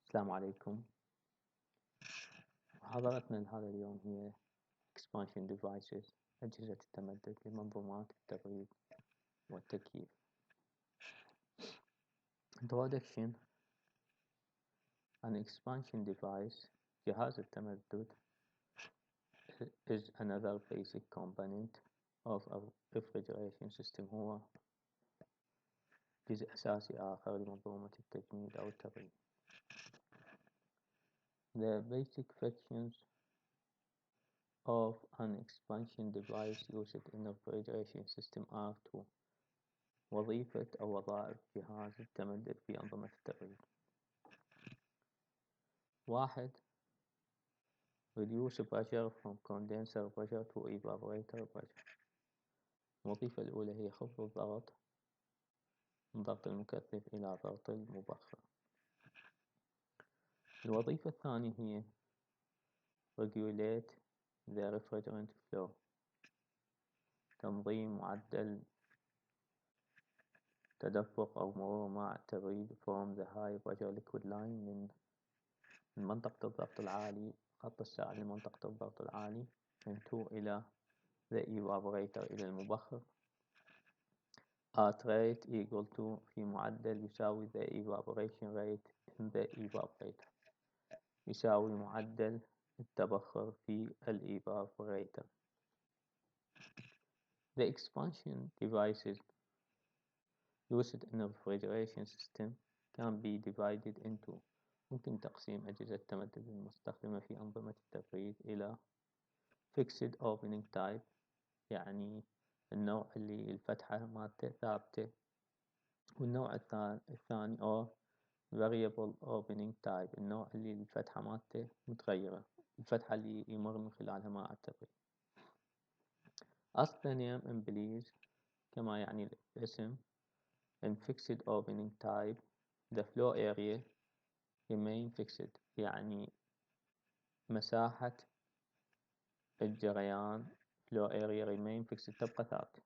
السلام عليكم. محاضرتنا لهذا اليوم هي Expansion Devices أجهزة التمدد لمنظومات التبريد والتكييف. Introduction. An expansion device جهاز التمدد is another basic component of a refrigeration system. هو جزء أساسي آخر لمنظومة التجميد أو التبريد. The basic functions of an expansion device used in a refrigeration system are two. وظيفة أو وظائف جهاز التمدد في أنظمة التبريد. 1. Reduce pressure from condenser pressure to evaporator pressure. الوظيفة الأولى هي خفض الضغط من ضغط المكثف إلى ضغط المبخر. الوظيفة الثانية هي Regulate the refrigerant flow. تنظيم معدل تدفق أو مرور ماء التبريد from the high pressure liquid line من منطقة الضغط العالي خط السائل لمنطقة الضغط العالي من 2 إلى the evaporator إلى المبخر at rate equal to في معدل يساوي the evaporation rate in the evaporator يساوي معدل التبخر في evaporator. The expansion devices used in a refrigeration system can be divided into ممكن تقسيم أجهزة التمدد المستخدمة في أنظمة التبريد إلى fixed opening type يعني النوع اللي الفتحة مالته ثابتة، والنوع الثاني أو variable opening type النوع اللي الفتحة مالته متغيرة، الفتحة اللي يمر من خلالها ماء التبريد. As the name implies كما يعني الاسم in fixed opening type the flow area remain fixed يعني مساحة الجريان flow area remain fixed تبقى ثابتة.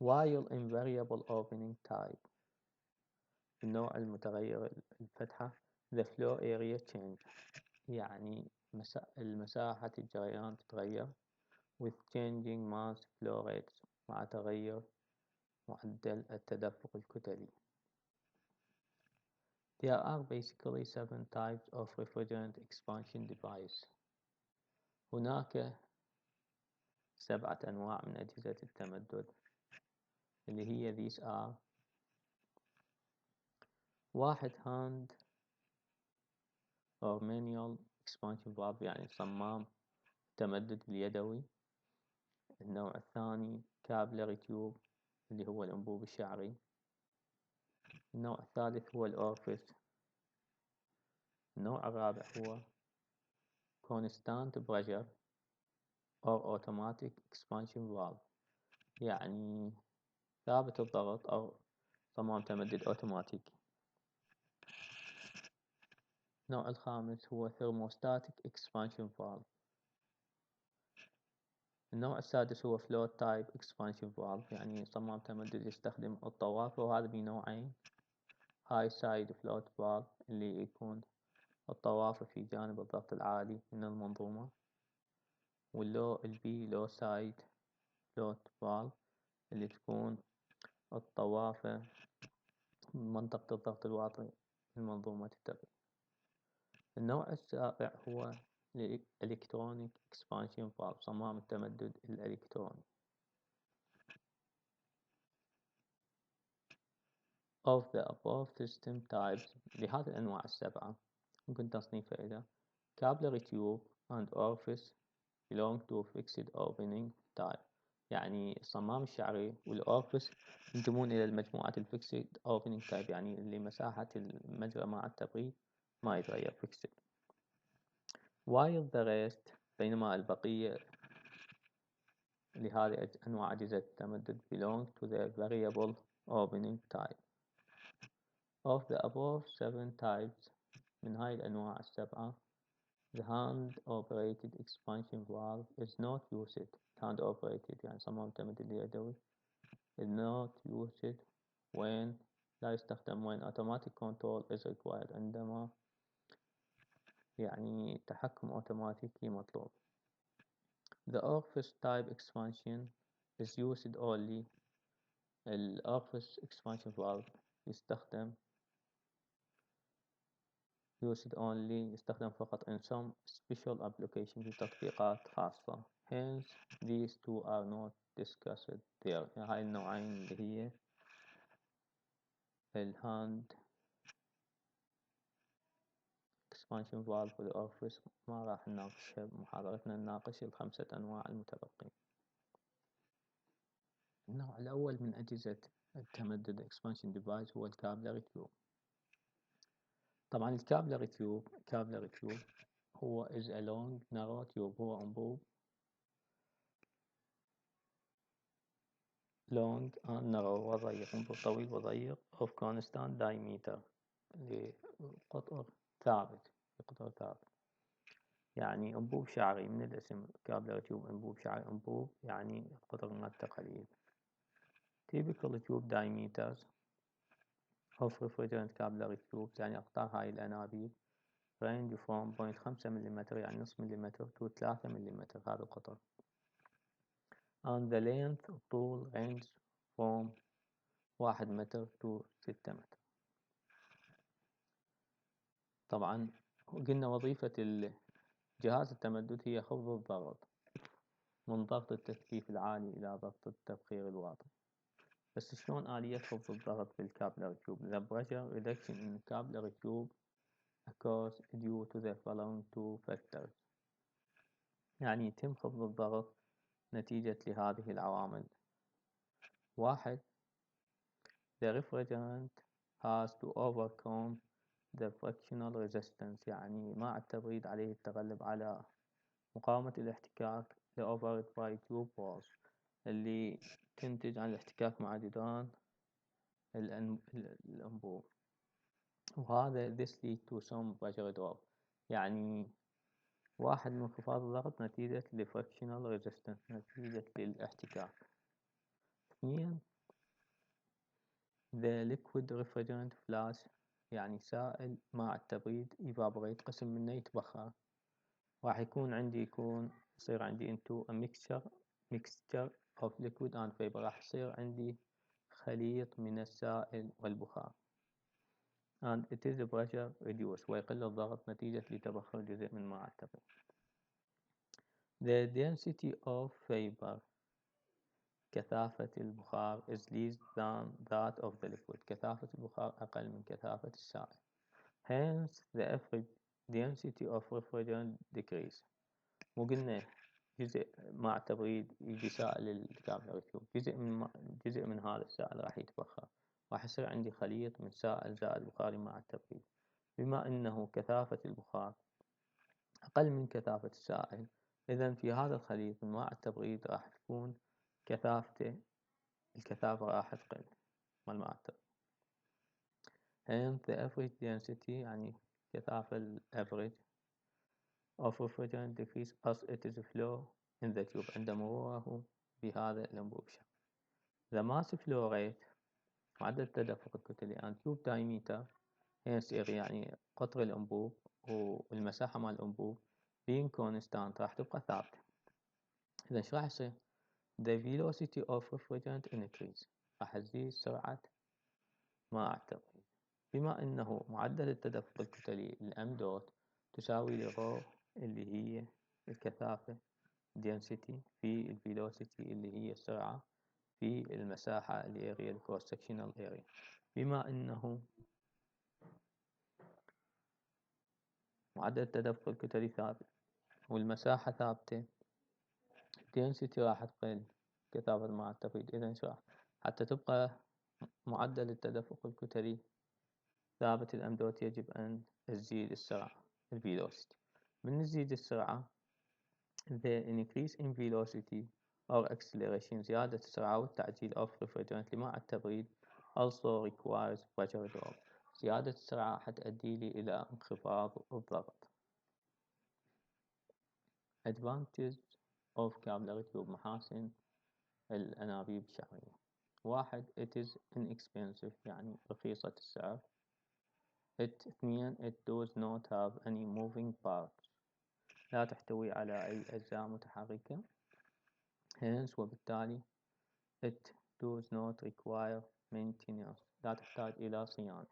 while in variable opening type النوع المتغير الفتحة the flow area change يعني المساحة الجريان تتغير with changing mass flow rates مع تغير معدل التدفق الكتلي. There are basically 7 types of refrigerant expansion device. هناك 7 أنواع من أجهزة التمدد اللي هي these are 1 hand or manual expansion valve يعني صمام التمدد اليدوي. النوع الثاني capillary tube اللي هو الأنبوب الشعري. النوع الثالث هو الأورفيس. النوع الرابع هو constant pressure or automatic expansion valve يعني ثابت الضغط أو صمام تمدد أوتوماتيكي. النوع الخامس هو thermostatic expansion valve. النوع السادس هو float type expansion valve يعني صمام تمدد يستخدم الطوافة، وهذا بنوعين high side float valve اللي يكون الطوافة في جانب الضغط العالي من المنظومة، البي low side float valve اللي تكون الطوافة من منطقة الضغط الواطي من منظومة التبريد. النوع السابع هو electronic expansion valve صمام التمدد الإلكتروني. Of the above system types لهذه الأنواع السبعة ممكن تصنيفها إلى capillary tube and orifice belong to fixed opening type يعني الصمام الشعري والأورفيس ينتمون إلى المجموعة الفيكسد opening type يعني اللي مساحة المجرى مع التبريد ما يتغير fixed. while the rest بينما البقية لهذه أنواع أجهزة التمدد belong to the variable opening type. Of the above 7 types من هاي الأنواع السبعة the hand operated expansion valve is not used. hand operated يعني صمام التمدد اليدوي is not used when لا يستخدم when automatic control is required، عندما يعني تحكم أوتوماتيكي مطلوب. The orifice type expansion is used only. الorifice expansion valve يستخدم يستخدم فقط in some special application في تطبيقات خاصة. Hence these two are not discussed there. هاي النوعين اللي هي الهاند expansion valve والorifice ما راح نناقشها بمحاضرتنا، نناقش الخمسة أنواع المتبقين. النوع الأول من أجهزة التمدد expansion device هو الكابلري تيوب. طبعا الكابلري تيوب هو is a long narrow tube، هو أنبوب long and narrow وضيق، أنبوب طويل وضيق of constant diameter لقطر ثابت، يعني أنبوب شعري من الاسم كابلري تيوب، أنبوب شعري، أنبوب يعني قطر مالته قليل. typical tube diameters of refrigerant capillary tubes، يعني أقطار هاي الأنابيب range from 0.5 ملم يعني نصف مليمتر to 3 ملم، هذا القطر. and the length الطول range from 1 متر to 6 متر. طبعا قلنا وظيفة جهاز التمدد هي خفض الضغط من ضغط التثليث العالي إلى ضغط التبخير الواطي. بس شلون آلية خفض الضغط بالكابلر تيوب؟ The pressure reduction in capillary tube occurs due to the following two factors. يعني يتم خفض الضغط نتيجة لهذه العوامل. 1. The refrigerant has to overcome the frictional resistance، يعني مع التبريد عليه التغلب على مقاومة الاحتكاك the overhead by tube walls اللي تنتج عن الاحتكاك مع جدران الأنبوب، وهذا this lead to some pressure drop، يعني 1 من انخفاض الضغط نتيجة لفريكشنال resistance، نتيجة للاحتكاك. 2. The liquid refrigerant flash، يعني سائل مع التبريد evaporate، قسم منه يتبخر، راح يصير عندي into a mixture of liquid and vapor، راح يصير عندي خليط من السائل والبخار. and it is pressure reduced، ويقل الضغط نتيجة لتبخر جزء من ماء التبريد. The density of vapor، كثافة البخار is less than that of the liquid، كثافة البخار أقل من كثافة السائل. hence the average density of refrigerant decrease. وقلنا جزء مع التبريد يجي سائل الكابلر تيوب، جزء من هذا السائل راح يتبخر، راح يصير عندي خليط من سائل زائد بخاري مع التبريد. بما أنه كثافة البخار أقل من كثافة السائل، إذن في هذا الخليط مع التبريد راح تكون الكثافة راح تقل مع التبريد. hence the average density، يعني كثافة الأفريج of refrigerant decrease as it is flow in the tube عند مروره بهذا الأنبوب. the mass flow rate، معدل التدفق الكتلي and tube diameter hence يعني قطر الأنبوب والمساحة مال الأنبوب being constant راح تبقى ثابتة. إذا إيش راح يصير؟ the velocity of refrigerant increase، راح تزيد سرعة مع التبريد. بما أنه معدل التدفق الكتلي الام دوت تساوي لرو اللي هي الكثافة density في velocity اللي هي السرعة في المساحة الاريا cross sectional area. بما أنه معدل التدفق الكتلي ثابت والمساحة ثابتة، density راح تقل كثافة مع التبريد. إذا راح حتى تبقى معدل التدفق الكتلي ثابت الام دوت يجب أن تزيد السرعة velocity. من نزيد السرعة the increase in velocity or acceleration، زيادة السرعة والتعجيل of refrigerant مع التبريد also requires pressure drop، زيادة السرعة حتؤدي لي إلى انخفاض الضغط. advantage of capillary tube، محاسن الأنابيب الشعرية. واحد it is inexpensive يعني رخيصة السعر. اثنين it does not have any moving parts لا تحتوي على أي أجزاء متحركة. hence وبالتالي it does not require maintenance لا تحتاج إلى صيانة.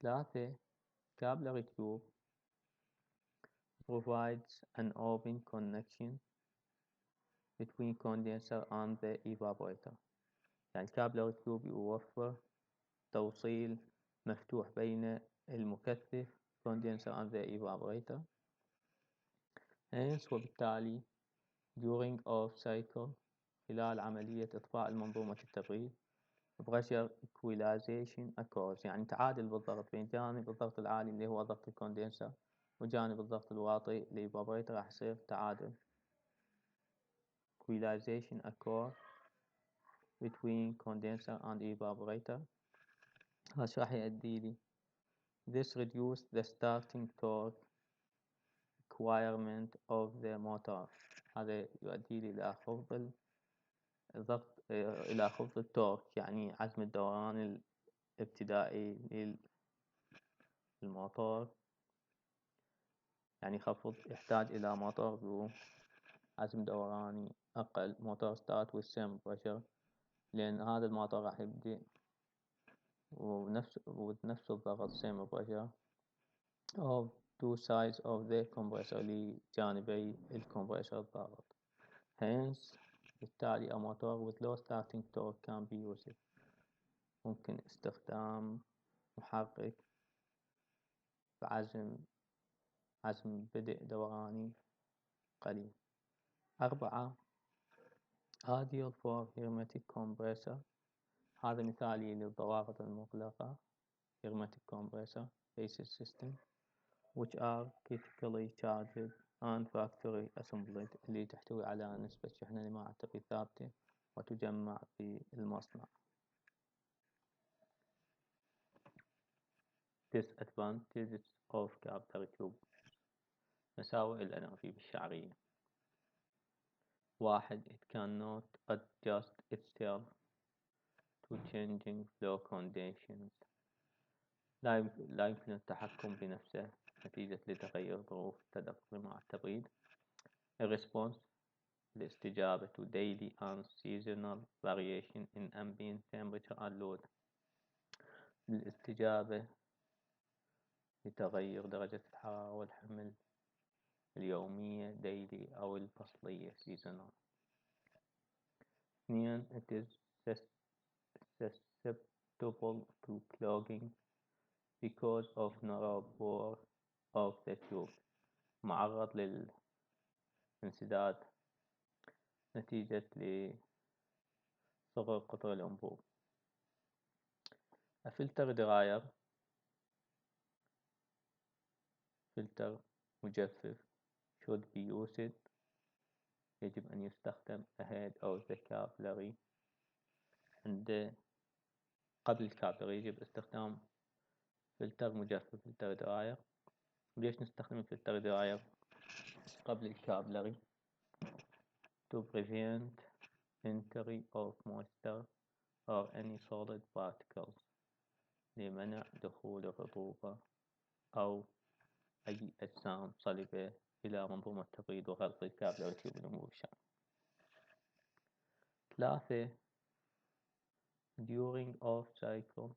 ثلاثة capillary tube provides an open connection between condenser and the evaporator. يعني capillary tube يوفر توصيل مفتوح بين المكثف condenser and the evaporator. hence وبالتالي during off cycle خلال عملية إطفاء المنظومة التبريد pressure equalization occurs يعني تعادل بالضغط بين جانب الضغط العالي اللي هو ضغط الكوندنسر وجانب الضغط الواطي للإيفابوريتر راح يصير تعادل equalization occur between condenser and evaporator. هذا راح يؤدي لي this reduce the starting torque requirement of the motor. هذا يؤدي لي إلى خفض الضغط إلى خفض التورك يعني عزم الدوران الابتدائي للموتور. يعني خفض يحتاج إلى موتور ذو عزم دوراني أقل موتور start with same pressure لأن هذا الموتور راح يبدأ ونفس الضغط same pressure of two sides of the compressor لجانبي الكمبرسور الضاغط. hence بالتالي a motor with low starting torque can be used. ممكن استخدام محرك عزم بدء دوراني قليل. 4 ideal for hermetic compressor. هذا مثالي للضوابط المغلقة hermetic compressor basic system which are critically charged and factory assembled اللي تحتوي على نسبة شحنة لماء عتقي ثابتة وتجمع في المصنع. disadvantages of capillary tube. مساوئ الأنابيب الشعرية. 1 it cannot adjust itself to changing flow conditions. لا يمكن التحكم بنفسه نتيجة لتغير ظروف التدفق مع التبريد. الريسبونس الاستجابة to daily and seasonal variation in ambient temperature and load. الاستجابة لتغير درجة الحرارة والحمل اليومية daily أو الفصلية seasonal. 2 it is susceptible to clogging because of narrow bore of the tube. معرض للانسداد نتيجة لصغر قطر الأنبوب. filter dryer filter مجفف should be used يجب أن يستخدم ahead of the capillary قبل الكابلري يجب استخدام فلتر مجفف فلتر دراير. ليش نستخدم الفلتر دراير قبل الكابلري؟ to prevent entry of moisture or any solid particles لمنع دخول الرطوبة أو أي أجسام صلبة إلى منظومة التبريد وغلق الكابلري تيوب الأنبوب الشعري. 3 during off cycle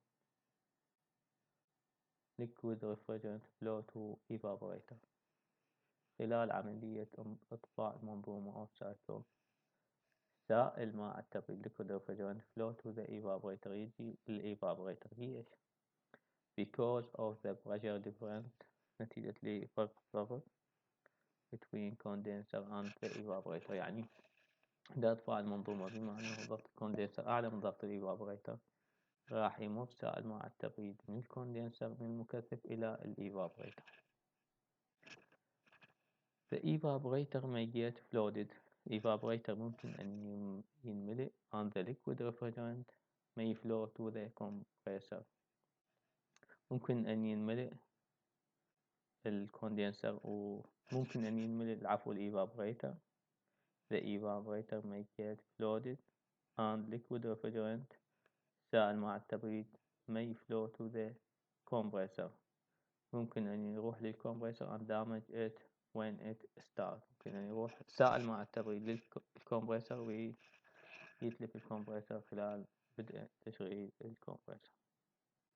liquid refrigerant flow to evaporator. خلال عملية إطفاء المنظومة off cycle سائل ماء التبريد liquid refrigerant flow to the evaporator يجي للإيفابوريتر. ليش؟ because of the pressure difference نتيجة لفرق الضغط between condenser and the evaporator. يعني عند إطفاء المنظومة بما أنه ضغط الكوندنسر أعلى من ضغط الإيفابوريتر راح يمر سائل ماء التبريد من الكوندنسر من المكثف إلى الإيفابوريتر. The evaporator may get flooded. evaporator ممكن أن ينملئ and the liquid refrigerant may flow to the compressor. ممكن أن ينملئ الكوندنسر وممكن أن ينملئ الإيفابوريتر. The evaporator may get flooded and liquid refrigerant سائل مع التبريد may flow to the compressor. ممكن أن يروح للكمبرسور and damage it when it start. ممكن أن يروح سائل مع التبريد للكمبرسور ويتلف الكمبرسور خلال بدء تشغيل الكمبرسور.